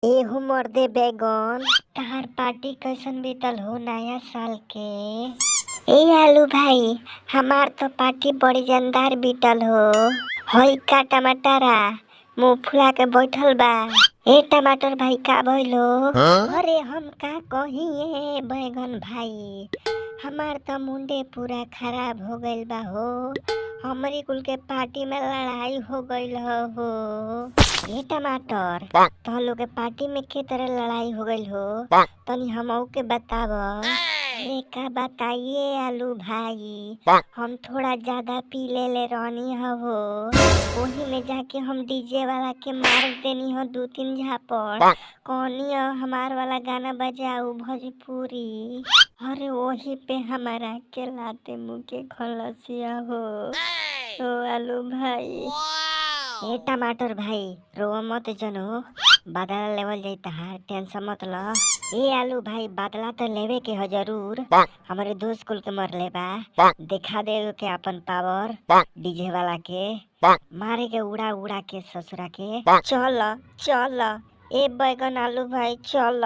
एहू मर्दे बैगन तहार पार्टी कैसन बीतल हो नया साल के। ए आलू भाई, हमार तो पार्टी बड़ी जानदार बीतल हो। हई का टमाटरा मुंह फुला के बैठल बा। ए टमाटर भाई का भइलो? अरे हम का कही ए बैगन भाई, हमार तो मुंडे पूरा खराब हो गइल बा हो। हमरी कुल के पार्टी में लड़ाई हो गइल हो। ए टमाटर, तो लोग के पार्टी में के तरह लड़ाई हो गइल हो, तनी हमहू के बताव। अरे का बताइए आलू भाई, हम थोड़ा ज्यादा पी ले रहनी हो। वही में जाके हम डीजे वाला के मार देनी हो 2-3 झापड़। कौनी हमार वाला गाना बजाऊ भोजपुरी। अरे वही पे हमारा के लाते मुँह के खलसिया हो। तो आलू भाई, ए टमाटर भाई रोवा मत जनो, बादला लेवल जाई तहार, टेंशन मत ल। ए आलू भाई, बादला तो लेवे के हो जरूर। हमारे दोस्त कुल के मरले बा, दिखा दे के अपन पावर डीजे वाला के, मारे के उड़ा उड़ा के ससुरा के। चल चल ए बैगन आलू भाई, चल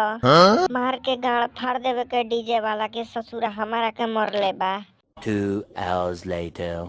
मार के गाड़ फाड़ देवे के डीजे वाला के, ससुरा हमारा के मरले बा। 2 hours later.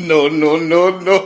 No, no, no, no.